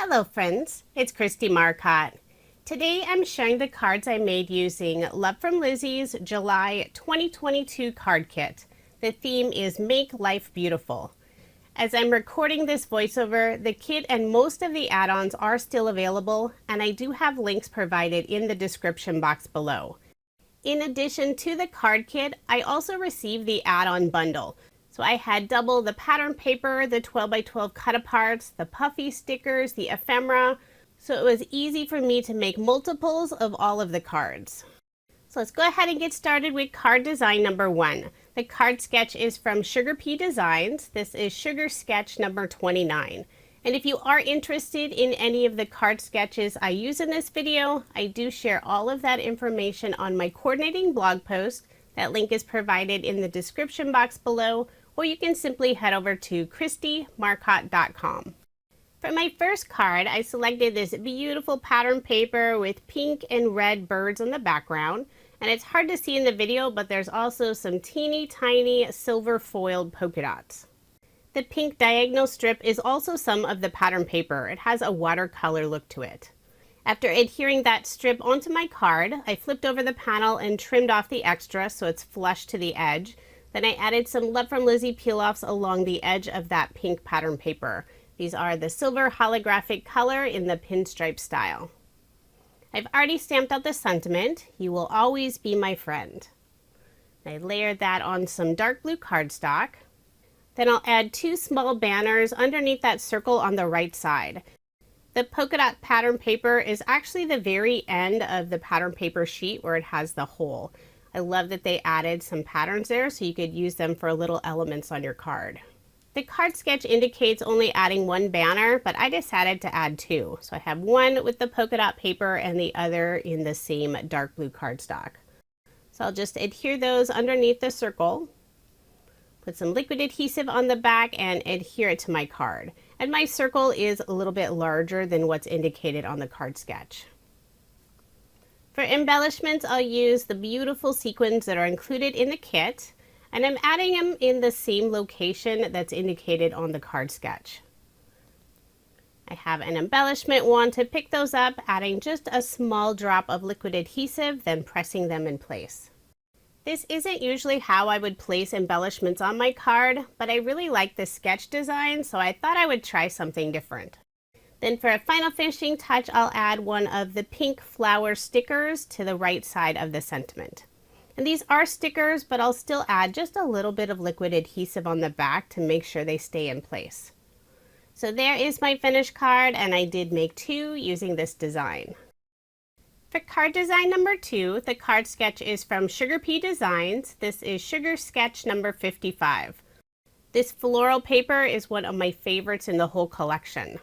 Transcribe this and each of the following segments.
Hello friends, it's Kristie Marcotte. Today I'm sharing the cards I made using Love From Lizi's July 2022 card kit. The theme is Make Life Beautiful. As I'm recording this voiceover, the kit and most of the add-ons are still available, and I do have links provided in the description box below. In addition to the card kit, I also received the add-on bundle. So I had double the pattern paper, the 12x12 cut-aparts, the puffy stickers, the ephemera, so it was easy for me to make multiples of all of the cards. So let's go ahead and get started with card design number 1. The card sketch is from Sugar Pea Designs. This is Sugar Sketch number 29. And if you are interested in any of the card sketches I use in this video, I do share all of that information on my coordinating blog post. That link is provided in the description box below, or you can simply head over to kristiemarcotte.com. For my first card, I selected this beautiful pattern paper with pink and red birds on the background, and it's hard to see in the video, but there's also some teeny tiny silver foiled polka dots. The pink diagonal strip is also some of the pattern paper. It has a watercolor look to it. After adhering that strip onto my card, I flipped over the panel and trimmed off the extra so it's flush to the edge. Then I added some Love From Lizi peel-offs along the edge of that pink pattern paper. These are the silver holographic color in the pinstripe style. I've already stamped out the sentiment, "You will always be my friend." I layered that on some dark blue cardstock. Then I'll add 2 small banners underneath that circle on the right side. The polka dot pattern paper is actually the very end of the pattern paper sheet where it has the hole. I love that they added some patterns there so you could use them for little elements on your card. The card sketch indicates only adding 1 banner, but I decided to add 2. So I have one with the polka dot paper and the other in the same dark blue cardstock. So I'll just adhere those underneath the circle, put some liquid adhesive on the back, and adhere it to my card. And my circle is a little bit larger than what's indicated on the card sketch. For embellishments, I'll use the beautiful sequins that are included in the kit, and I'm adding them in the same location that's indicated on the card sketch. I have an embellishment wand to pick those up, adding just a small drop of liquid adhesive, then pressing them in place. This isn't usually how I would place embellishments on my card, but I really like the sketch design, so I thought I would try something different. Then for a final finishing touch, I'll add one of the pink flower stickers to the right side of the sentiment. And these are stickers, but I'll still add just a little bit of liquid adhesive on the back to make sure they stay in place. So there is my finished card, and I did make 2 using this design. For card design number 2, the card sketch is from Sugar Pea Designs. This is Sugar Sketch number 55. This floral paper is one of my favorites in the whole collection.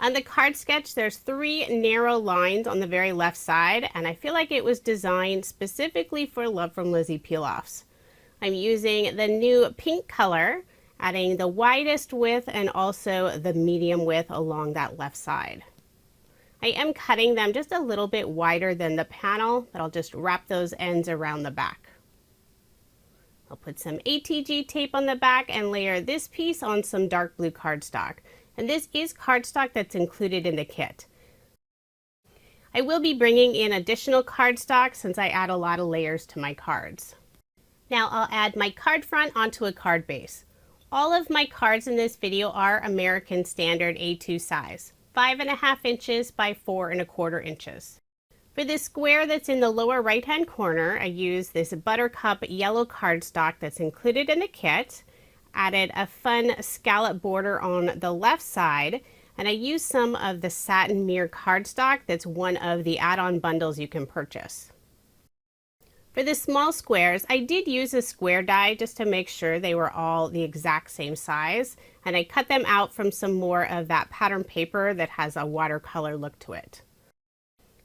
On the card sketch, there's 3 narrow lines on the very left side, and I feel like it was designed specifically for Love From Lizi peel-offs. I'm using the new pink color, adding the widest width and also the medium width along that left side. I am cutting them just a little bit wider than the panel, but I'll just wrap those ends around the back. I'll put some ATG tape on the back and layer this piece on some dark blue cardstock. And this is cardstock that's included in the kit. I will be bringing in additional cardstock since I add a lot of layers to my cards. Now I'll add my card front onto a card base. All of my cards in this video are American Standard A2 size, 5.5 inches by 4.25 inches. For this square that's in the lower right hand corner, I use this buttercup yellow cardstock that's included in the kit. Added a fun scallop border on the left side, and I used some of the satin mirror cardstock that's one of the add-on bundles you can purchase. For the small squares, I did use a square die just to make sure they were all the exact same size, and I cut them out from some more of that pattern paper that has a watercolor look to it.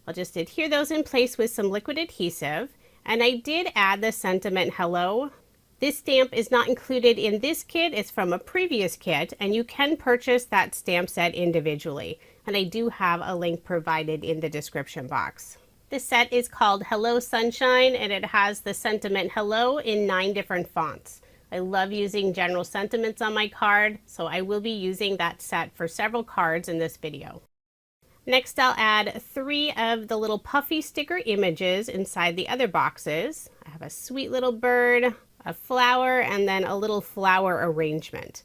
I'll just adhere those in place with some liquid adhesive, and I did add the sentiment hello. This stamp is not included in this kit, it's from a previous kit, and you can purchase that stamp set individually. And I do have a link provided in the description box. This set is called Hello Sunshine, and it has the sentiment hello in 9 different fonts. I love using general sentiments on my card, so I will be using that set for several cards in this video. Next, I'll add 3 of the little puffy sticker images inside the other boxes. I have a sweet little bird, a flower, and then a little flower arrangement.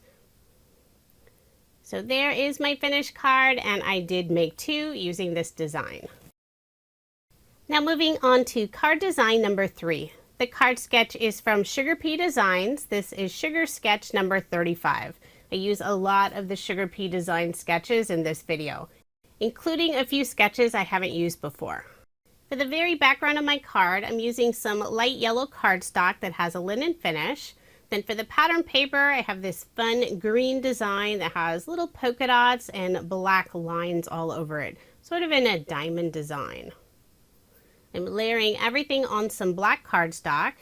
So there is my finished card, and I did make 2 using this design. Now moving on to card design number 3. The card sketch is from Sugar Pea Designs. This is Sugar Sketch number 35. I use a lot of the Sugar Pea Design sketches in this video, including a few sketches I haven't used before. For the very background of my card, I'm using some light yellow cardstock that has a linen finish. Then for the pattern paper, I have this fun green design that has little polka dots and black lines all over it, sort of in a diamond design. I'm layering everything on some black cardstock,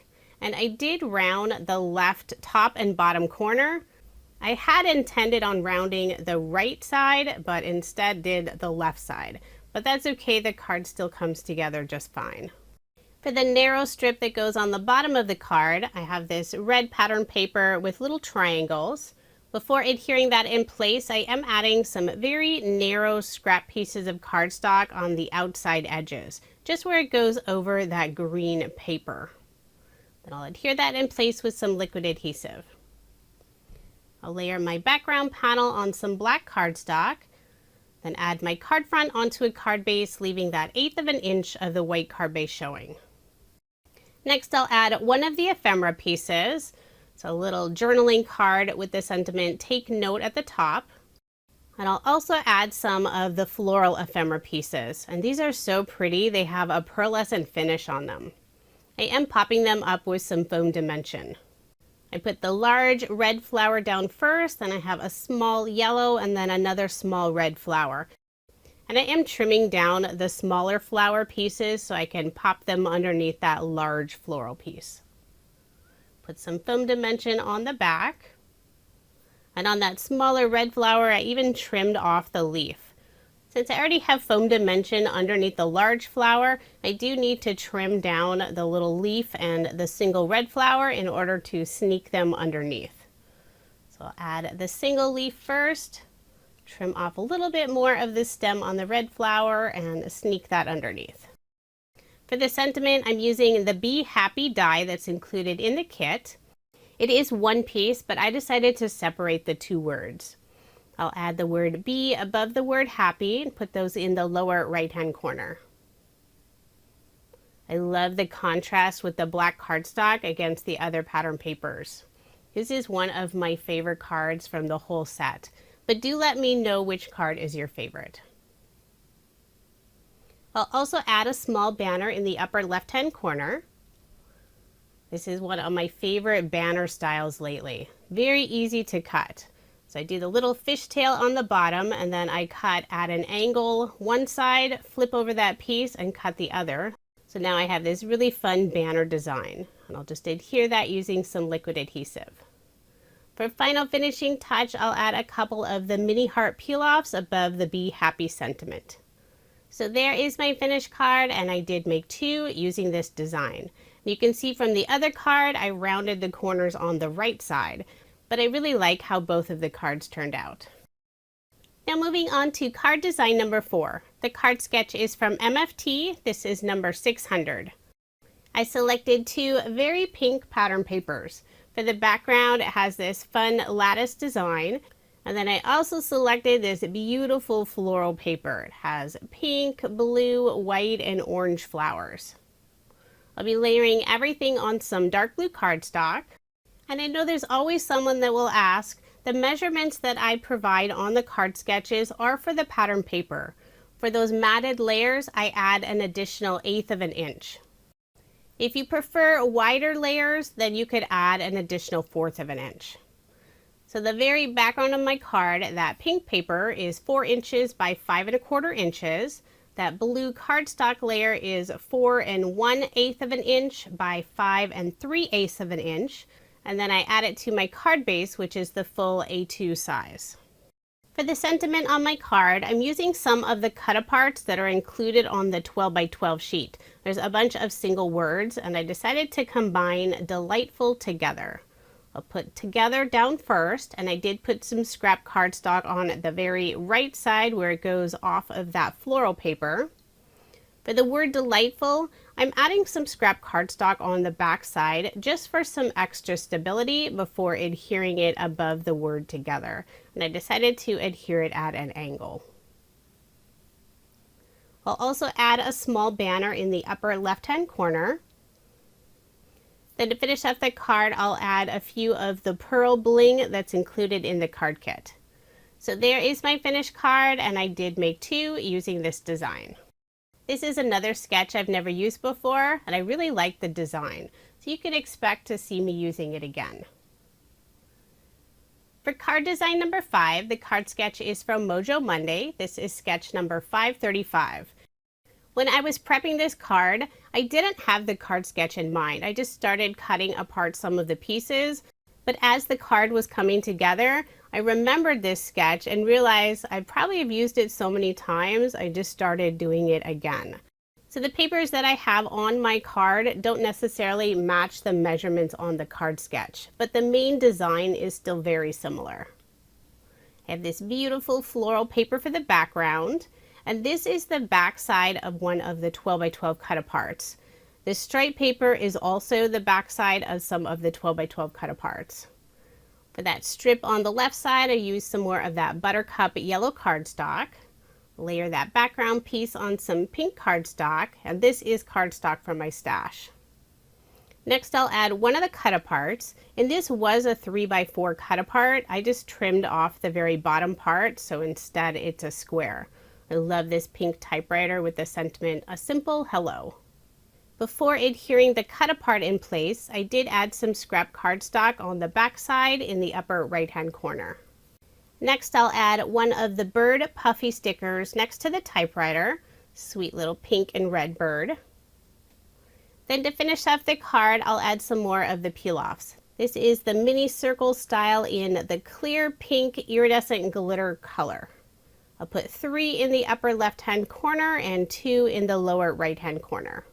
and I did round the left top and bottom corner. I had intended on rounding the right side, but instead did the left side. But that's okay, the card still comes together just fine. For the narrow strip that goes on the bottom of the card, I have this red pattern paper with little triangles. Before adhering that in place, I am adding some very narrow scrap pieces of cardstock on the outside edges, just where it goes over that green paper. Then I'll adhere that in place with some liquid adhesive. I'll layer my background panel on some black cardstock, then add my card front onto a card base, leaving that 1/8 of an inch of the white card base showing. Next, I'll add one of the ephemera pieces. It's a little journaling card with the sentiment, "Take note" at the top. And I'll also add some of the floral ephemera pieces. And these are so pretty, they have a pearlescent finish on them. I am popping them up with some foam dimension. I put the large red flower down first, then I have a small yellow and then another small red flower. And I am trimming down the smaller flower pieces so I can pop them underneath that large floral piece. Put some foam dimension on the back. And on that smaller red flower, I even trimmed off the leaf. Since I already have foam dimension underneath the large flower, I do need to trim down the little leaf and the single red flower in order to sneak them underneath. So I'll add the single leaf first, trim off a little bit more of the stem on the red flower, and sneak that underneath. For the sentiment, I'm using the Be Happy die that's included in the kit. It is one piece, but I decided to separate the 2 words. I'll add the word be above the word happy and put those in the lower right-hand corner. I love the contrast with the black cardstock against the other pattern papers. This is one of my favorite cards from the whole set, but do let me know which card is your favorite. I'll also add a small banner in the upper left-hand corner. This is one of my favorite banner styles lately. Very easy to cut. So I do the little fishtail on the bottom, and then I cut at an angle one side, flip over that piece, and cut the other. So now I have this really fun banner design. And I'll just adhere that using some liquid adhesive. For final finishing touch, I'll add a couple of the mini heart peel-offs above the Be Happy sentiment. So there is my finished card, and I did make 2 using this design. You can see from the other card, I rounded the corners on the right side, but I really like how both of the cards turned out. Now moving on to card design number 4. The card sketch is from MFT. This is number 600. I selected 2 very pink pattern papers. For the background, it has this fun lattice design. And then I also selected this beautiful floral paper. It has pink, blue, white, and orange flowers. I'll be layering everything on some dark blue cardstock. And I know there's always someone that will ask, the measurements that I provide on the card sketches are for the pattern paper. For those matted layers, I add an additional 1/8 of an inch. If you prefer wider layers, then you could add an additional 1/4 of an inch. So the very background of my card, that pink paper is 4 inches by 5 1/4 inches. That blue cardstock layer is 4 1/8 of an inch by 5 3/8 of an inch. And then I add it to my card base, which is the full A2 size. For the sentiment on my card, I'm using some of the cut-aparts that are included on the 12 by 12 sheet. There's a bunch of single words, and I decided to combine delightful together. I'll put together down first, and I did put some scrap cardstock on the very right side where it goes off of that floral paper. For the word delightful, I'm adding some scrap cardstock on the back side just for some extra stability before adhering it above the word together. And I decided to adhere it at an angle. I'll also add a small banner in the upper left-hand corner. Then to finish up the card, I'll add a few of the pearl bling that's included in the card kit. So there is my finished card, and I did make 2 using this design. This is another sketch I've never used before, and I really like the design, so you can expect to see me using it again. For card design number 5, the card sketch is from Mojo Monday. This is sketch number 535. When I was prepping this card, I didn't have the card sketch in mind. I just started cutting apart some of the pieces, but as the card was coming together, I remembered this sketch and realized I probably have used it so many times, I just started doing it again. So the papers that I have on my card don't necessarily match the measurements on the card sketch, but the main design is still very similar. I have this beautiful floral paper for the background, and this is the back side of one of the 12 by 12 cut aparts. This stripe paper is also the back side of some of the 12 by 12 cut aparts. For that strip on the left side, I used some more of that buttercup yellow cardstock. Layer that background piece on some pink cardstock, and this is cardstock from my stash. Next, I'll add one of the cut aparts, and this was a 3 by 4 cut apart. I just trimmed off the very bottom part, so instead it's a square. I love this pink typewriter with the sentiment, "A simple hello." Before adhering the cut apart in place, I did add some scrap cardstock on the back side in the upper right hand corner. Next, I'll add one of the bird puffy stickers next to the typewriter, sweet little pink and red bird. Then to finish off the card, I'll add some more of the peel-offs. This is the mini circle style in the clear pink iridescent glitter color. I'll put 3 in the upper left-hand corner and 2 in the lower right-hand corner.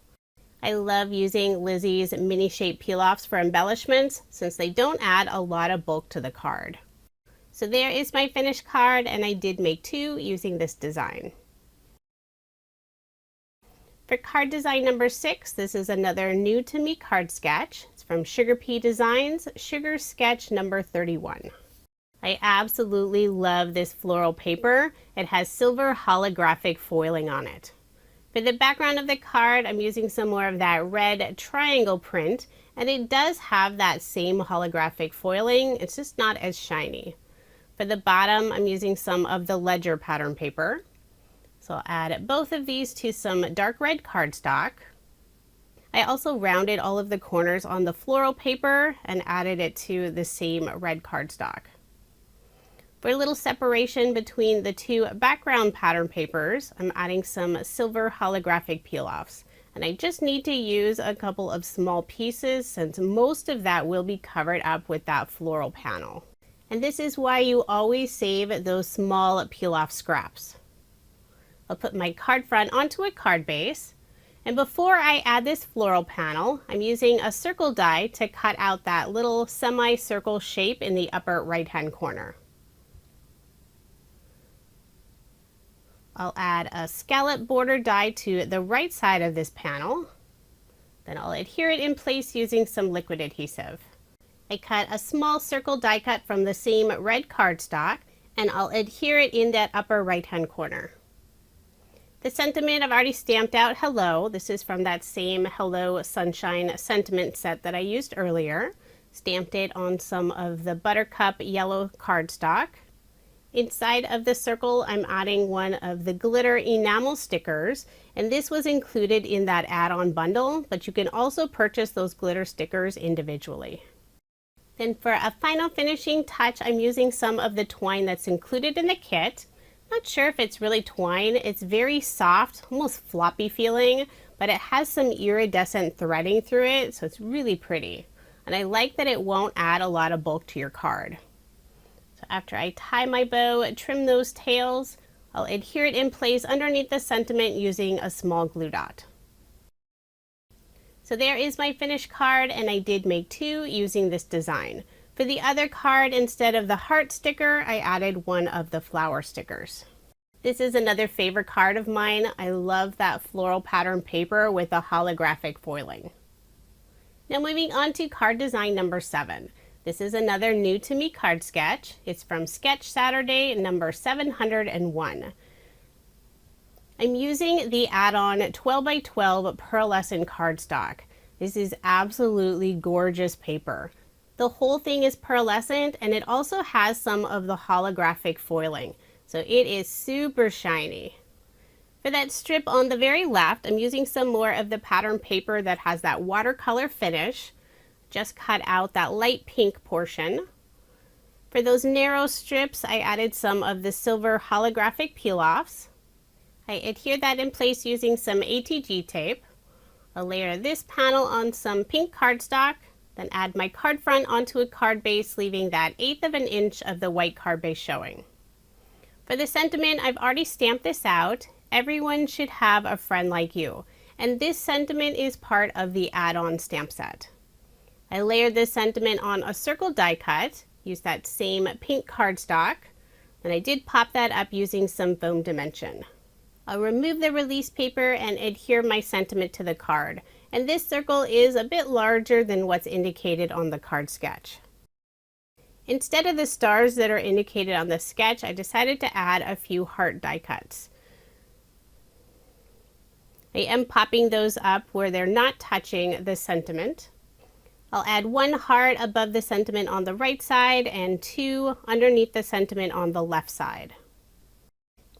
I love using Lizi's mini shape peel-offs for embellishments since they don't add a lot of bulk to the card. So there is my finished card, and I did make 2 using this design. For card design number 6, this is another new to me card sketch. It's from Sugar Pea Designs, Sugar Sketch number 31. I absolutely love this floral paper. It has silver holographic foiling on it. For the background of the card, I'm using some more of that red triangle print, and it does have that same holographic foiling. It's just not as shiny. For the bottom, I'm using some of the ledger pattern paper. So I'll add both of these to some dark red cardstock. I also rounded all of the corners on the floral paper and added it to the same red cardstock. For a little separation between the 2 background pattern papers, I'm adding some silver holographic peel-offs. And I just need to use a couple of small pieces since most of that will be covered up with that floral panel. And this is why you always save those small peel-off scraps. I'll put my card front onto a card base. And before I add this floral panel, I'm using a circle die to cut out that little semicircle shape in the upper right-hand corner. I'll add a scallop border die to the right side of this panel. Then I'll adhere it in place using some liquid adhesive. I cut a small circle die cut from the same red cardstock, and I'll adhere it in that upper right-hand corner. The sentiment I've already stamped out hello. This is from that same Hello Sunshine sentiment set that I used earlier. Stamped it on some of the buttercup yellow cardstock. Inside of the circle, I'm adding one of the glitter enamel stickers, and this was included in that add-on bundle, but you can also purchase those glitter stickers individually. Then for a final finishing touch, I'm using some of the twine that's included in the kit. Not sure if it's really twine. It's very soft, almost floppy feeling, but it has some iridescent threading through it, so it's really pretty. And I like that it won't add a lot of bulk to your card. So after I tie my bow, trim those tails, I'll adhere it in place underneath the sentiment using a small glue dot. So there is my finished card, and I did make 2 using this design. For the other card, instead of the heart sticker, I added one of the flower stickers. This is another favorite card of mine. I love that floral pattern paper with the holographic foiling. Now moving on to card design number 7. This is another new to me card sketch. It's from Sketch Saturday number 701. I'm using the add-on 12 by 12 Pearlescent cardstock. This is absolutely gorgeous paper. The whole thing is pearlescent, and it also has some of the holographic foiling, so it is super shiny. For that strip on the very left, I'm using some more of the pattern paper that has that watercolor finish. Just cut out that light pink portion. For those narrow strips, I added some of the silver holographic peel-offs. I adhere that in place using some ATG tape. I'll layer this panel on some pink cardstock, then add my card front onto a card base, leaving that 1/8 of an inch of the white card base showing. For the sentiment, I've already stamped this out. Everyone should have a friend like you. And this sentiment is part of the add-on stamp set. I layered this sentiment on a circle die cut, used that same pink cardstock, and I did pop that up using some foam dimension. I'll remove the release paper and adhere my sentiment to the card. And this circle is a bit larger than what's indicated on the card sketch. Instead of the stars that are indicated on the sketch, I decided to add a few heart die cuts. I am popping those up where they're not touching the sentiment. I'll add 1 heart above the sentiment on the right side and 2 underneath the sentiment on the left side.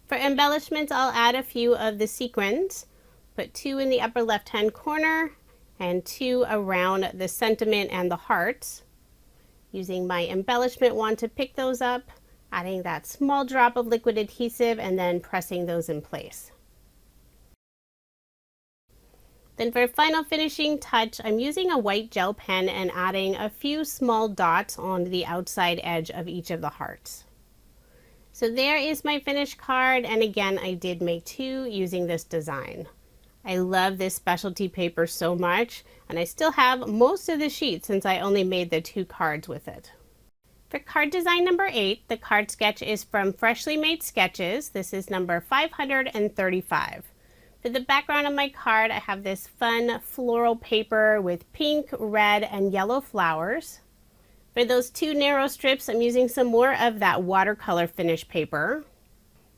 For embellishments, I'll add a few of the sequins. Put 2 in the upper left-hand corner and 2 around the sentiment and the hearts. Using my embellishment wand to pick those up, adding that small drop of liquid adhesive and then pressing those in place. Then for final finishing touch, I'm using a white gel pen and adding a few small dots on the outside edge of each of the hearts. So there is my finished card, and again, I did make 2 using this design. I love this specialty paper so much, and I still have most of the sheet since I only made the 2 cards with it. For card design number 8, the card sketch is from Freshly Made Sketches. This is number 535. For the background of my card, I have this fun floral paper with pink, red, and yellow flowers. For those 2 narrow strips, I'm using some more of that watercolor finish paper.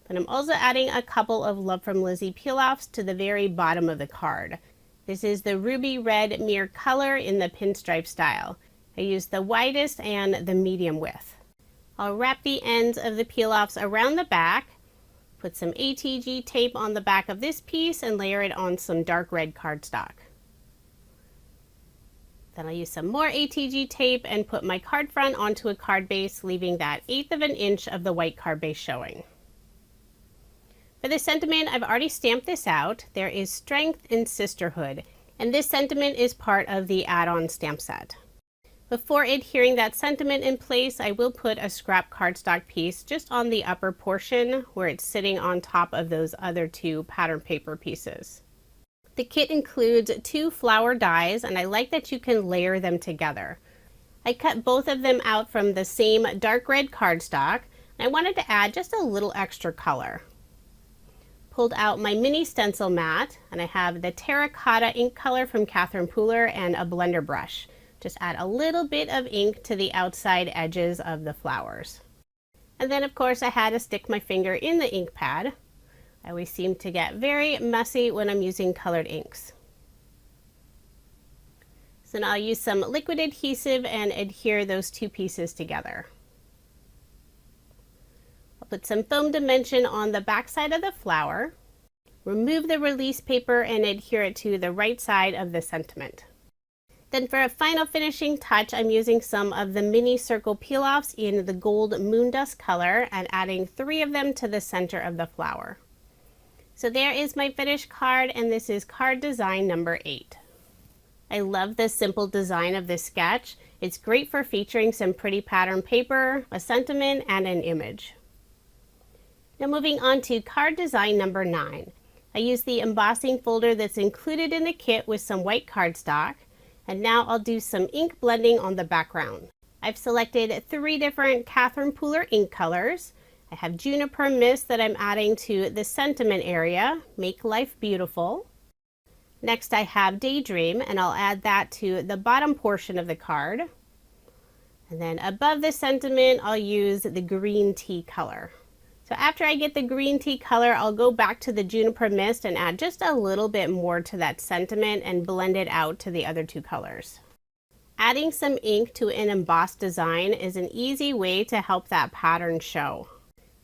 And I'm also adding a couple of Love From Lizi peel-offs to the very bottom of the card. This is the ruby red mirror color in the pinstripe style. I used the widest and the medium width. I'll wrap the ends of the peel-offs around the back, put some ATG tape on the back of this piece, and layer it on some dark red cardstock. Then I'll use some more ATG tape and put my card front onto a card base, leaving that 1/8 of an inch of the white card base showing. For the sentiment, I've already stamped this out. There is strength in sisterhood, and this sentiment is part of the add-on stamp set. Before adhering that sentiment in place, I will put a scrap cardstock piece just on the upper portion where it's sitting on top of those other 2 pattern paper pieces. The kit includes 2 flower dies, and I like that you can layer them together. I cut both of them out from the same dark red cardstock, and I wanted to add just a little extra color. Pulled out my mini stencil mat, and I have the terracotta ink color from Catherine Pooler and a blender brush. Just add a little bit of ink to the outside edges of the flowers. And then of course I had to stick my finger in the ink pad. I always seem to get very messy when I'm using colored inks. So now I'll use some liquid adhesive and adhere those 2 pieces together. Put some foam dimension on the back side of the flower, remove the release paper and adhere it to the right side of the sentiment. Then for a final finishing touch, I'm using some of the mini circle peel-offs in the gold moon dust color and adding 3 of them to the center of the flower. So there is my finished card, and this is card design number 8. I love the simple design of this sketch. It's great for featuring some pretty pattern paper, a sentiment, and an image. Now moving on to card design number 9. I used the embossing folder that's included in the kit with some white cardstock, and now I'll do some ink blending on the background. I've selected 3 different Catherine Pooler ink colors. I have Juniper Mist that I'm adding to the sentiment area, Make Life Beautiful. Next I have Daydream, and I'll add that to the bottom portion of the card. And then above the sentiment, I'll use the green tea color. So after I get the green tea color, I'll go back to the Juniper Mist and add just a little bit more to that sentiment and blend it out to the other 2 colors. Adding some ink to an embossed design is an easy way to help that pattern show.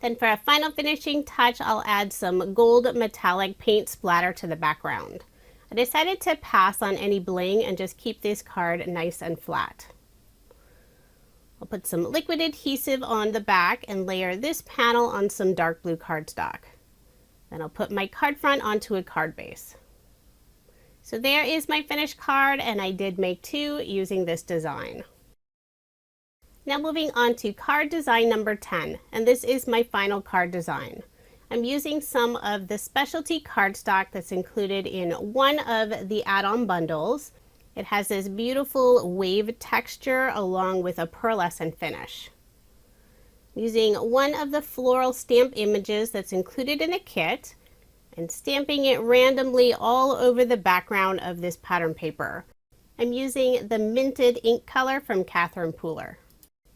Then for a final finishing touch, I'll add some gold metallic paint splatter to the background. I decided to pass on any bling and just keep this card nice and flat. I'll put some liquid adhesive on the back and layer this panel on some dark blue cardstock. Then I'll put my card front onto a card base. So there is my finished card, and I did make 2 using this design. Now moving on to card design number 10, and this is my final card design. I'm using some of the specialty cardstock that's included in one of the add-on bundles. It has this beautiful wave texture along with a pearlescent finish. Using one of the floral stamp images that's included in the kit, and stamping it randomly all over the background of this pattern paper. I'm using the Minted ink color from Catherine Pooler.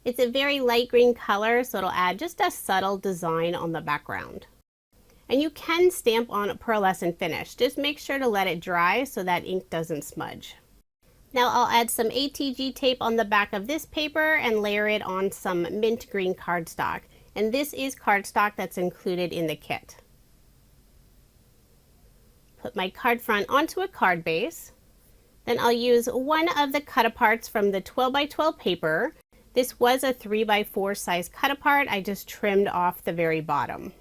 It's a very light green color, so it'll add just a subtle design on the background. And you can stamp on a pearlescent finish. Just make sure to let it dry so that ink doesn't smudge. Now I'll add some ATG tape on the back of this paper and layer it on some mint green cardstock. And this is cardstock that's included in the kit. Put my card front onto a card base. Then I'll use one of the cut aparts from the 12x12 paper. This was a 3x4 size cut apart. I just trimmed off the very bottom.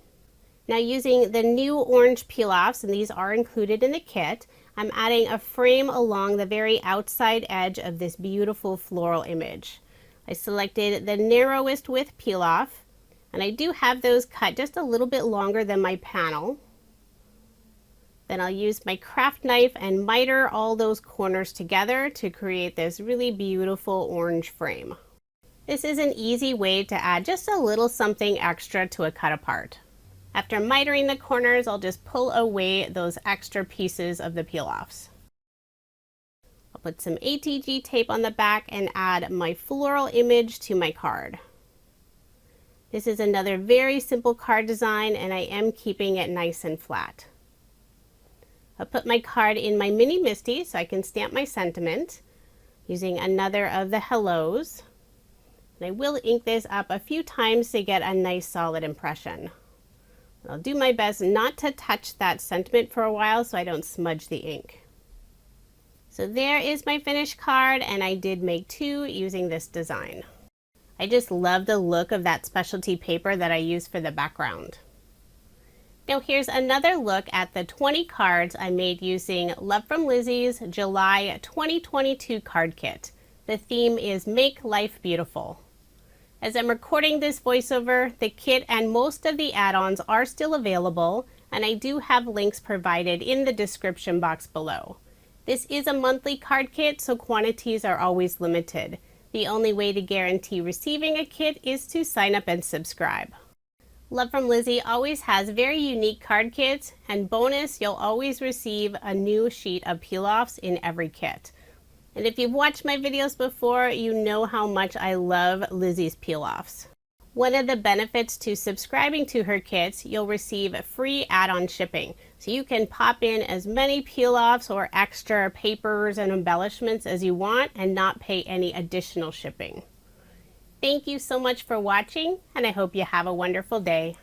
Now using the new orange peel offs, and these are included in the kit, I'm adding a frame along the very outside edge of this beautiful floral image. I selected the narrowest width peel off, and I do have those cut just a little bit longer than my panel. Then I'll use my craft knife and miter all those corners together to create this really beautiful orange frame. This is an easy way to add just a little something extra to a cut apart. After mitering the corners, I'll just pull away those extra pieces of the peel offs. I'll put some ATG tape on the back and add my floral image to my card. This is another very simple card design, and I am keeping it nice and flat. I'll put my card in my mini MISTI so I can stamp my sentiment using another of the hellos. And I will ink this up a few times to get a nice solid impression. I'll do my best not to touch that sentiment for a while so I don't smudge the ink. So there is my finished card, and I did make 2 using this design. I just love the look of that specialty paper that I used for the background. Now here's another look at the 20 cards I made using Love From Lizi's July 2022 card kit. The theme is Make Life Beautiful. As I'm recording this voiceover, the kit and most of the add-ons are still available, and I do have links provided in the description box below. This is a monthly card kit, so quantities are always limited. The only way to guarantee receiving a kit is to sign up and subscribe. Love From Lizi always has very unique card kits, and bonus, you'll always receive a new sheet of peel-offs in every kit. And if you've watched my videos before, you know how much I love Lizi's peel-offs. One of the benefits to subscribing to her kits, you'll receive free add-on shipping. So you can pop in as many peel-offs or extra papers and embellishments as you want and not pay any additional shipping. Thank you so much for watching, and I hope you have a wonderful day.